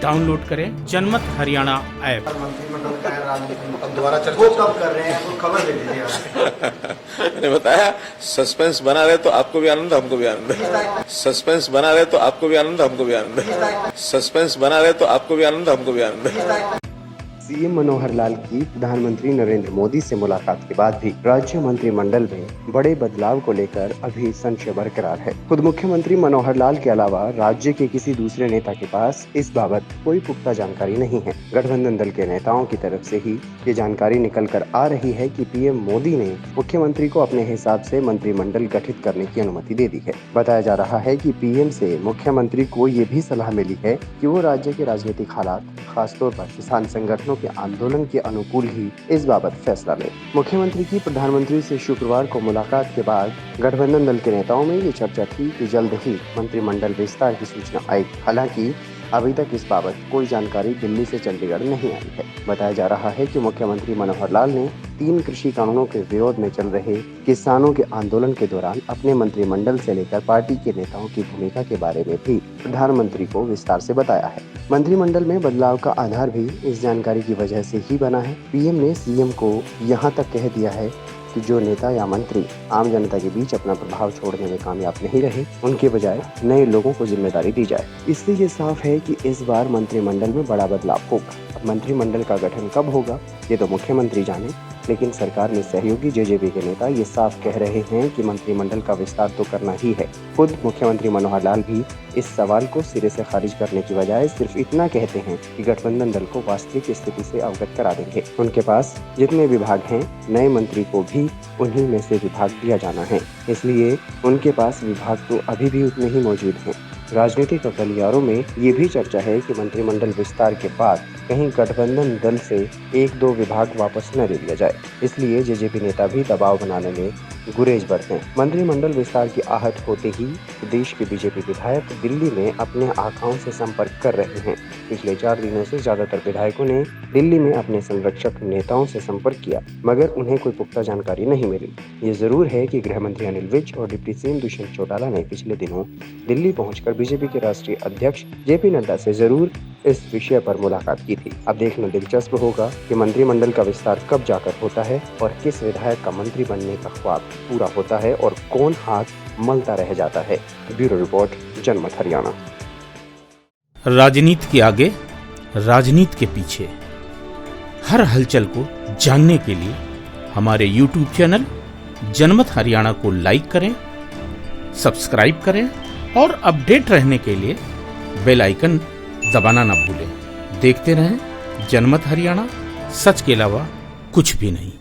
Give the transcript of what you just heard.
Download करें जनमत Haryana app. मंत्रिमंडल का राजनीति द्वारा चर्चा वो कब कर रहे हैं, वो खबर दे दीजिए आप। मैंने बताया सस्पेंस बना रहे तो आपको भी आनंद, हमको भी आनंद है। सस्पेंस बना रहे तो आपको भी आनंद, हमको भी आनंद है। सस्पेंस बना रहे तो आपको भी आनंद, हमको भी आनंद है। सीएम मनोहर लाल की प्रधानमंत्री नरेंद्र मोदी से मुलाकात के बाद भी राज्य मंत्रिमंडल में बड़े बदलाव को लेकर अभी संशय बरकरार है। खुद मुख्यमंत्री मनोहर लाल के अलावा राज्य के किसी दूसरे नेता के पास इस बाबत कोई पुख्ता जानकारी नहीं है। गठबंधन दल के नेताओं की तरफ से ही ये जानकारी निकल कर आ रही है कि पीएम मोदी ने मुख्यमंत्री को अपने हिसाब से मंत्रिमंडल गठित करने की अनुमति दे दी है। बताया जा रहा है कि पीएम से मुख्यमंत्री को ये भी सलाह मिली है कि वो राज्य के राजनीतिक हालात, खासतौर पर किसान संगठनों के आंदोलन के अनुकूल ही इस बाबत फैसला ले। मुख्यमंत्री की प्रधानमंत्री से शुक्रवार को मुलाकात के बाद गठबंधन दल के नेताओं में ये चर्चा थी कि जल्द ही मंत्रिमंडल विस्तार की सूचना आएगी। हालांकि अभी तक इस बाबत कोई जानकारी दिल्ली से चंडीगढ़ नहीं आई है। बताया जा रहा है कि मुख्यमंत्री मनोहर लाल ने 3 कृषि कानूनों के विरोध में चल रहे किसानों के आंदोलन के दौरान अपने मंत्रिमंडल से लेकर पार्टी के नेताओं की भूमिका के बारे में भी प्रधानमंत्री को विस्तार से बताया है। मंत्रिमंडल में बदलाव का आधार भी इस जानकारी की वजह से ही बना है। पीएम ने सीएम को यहाँ तक कह दिया है कि जो नेता या मंत्री आम जनता के बीच अपना प्रभाव छोड़ने में कामयाब नहीं रहे, उनके बजाय नए लोगों को जिम्मेदारी दी जाए। इससे ये साफ है कि इस बार मंत्रिमंडल में बड़ा बदलाव होगा। अब मंत्रिमंडल का गठन कब होगा ये तो मुख्यमंत्री जाने, लेकिन सरकार में सहयोगी जेजेपी के नेता ये साफ कह रहे हैं कि मंत्रिमंडल का विस्तार तो करना ही है। खुद मुख्यमंत्री मनोहर लाल भी इस सवाल को सिरे से खारिज करने की बजाय सिर्फ इतना कहते हैं कि गठबंधन दल को वास्तविक स्थिति से अवगत करा देंगे। उनके पास जितने विभाग हैं, नए मंत्री को भी उन्हीं में से विभाग दिया जाना है, इसलिए उनके पास विभाग तो अभी भी उतने ही मौजूद हैं। राजनीतिक गलियारों में ये भी चर्चा है कि मंत्रिमंडल विस्तार के बाद कहीं गठबंधन दल से 1-2 विभाग वापस न ले लिया जाए, इसलिए जेजेपी नेता भी दबाव बनाने में गुरेज बरतें। मंत्रिमंडल विस्तार की आहट होते ही देश के बीजेपी विधायक दिल्ली में अपने आकाओं से संपर्क कर रहे हैं। पिछले 4 दिनों से ज्यादातर विधायकों ने दिल्ली में अपने संरक्षक नेताओं से संपर्क किया, मगर उन्हें कोई पुख्ता जानकारी नहीं मिली। ये जरूर है कि गृह मंत्री अनिल विज और डिप्टी सीएम दुष्यंत चौटाला ने पिछले दिनों दिल्ली पहुंचकर बीजेपी के राष्ट्रीय अध्यक्ष जेपी नड्डा से जरूर इस विषय पर मुलाकात की थी। अब देखना दिलचस्प होगा कि मंत्रिमंडल का विस्तार कब जाकर होता है और किस विधायक का मंत्री बनने का ख्वाब पूरा होता है और कौन हाथ मलता रह जाता है। ब्यूरो रिपोर्ट, जनमत हरियाणा। राजनीति के आगे, राजनीति के पीछे, हर हलचल को जानने के लिए हमारे YouTube चैनल जनमत हरियाणा को लाइक करें, सब्सक्राइब करें और अपडेट रहने के लिए बेल आइकन दबाना ना भूलें। देखते रहें जनमत हरियाणा, सच के अलावा कुछ भी नहीं।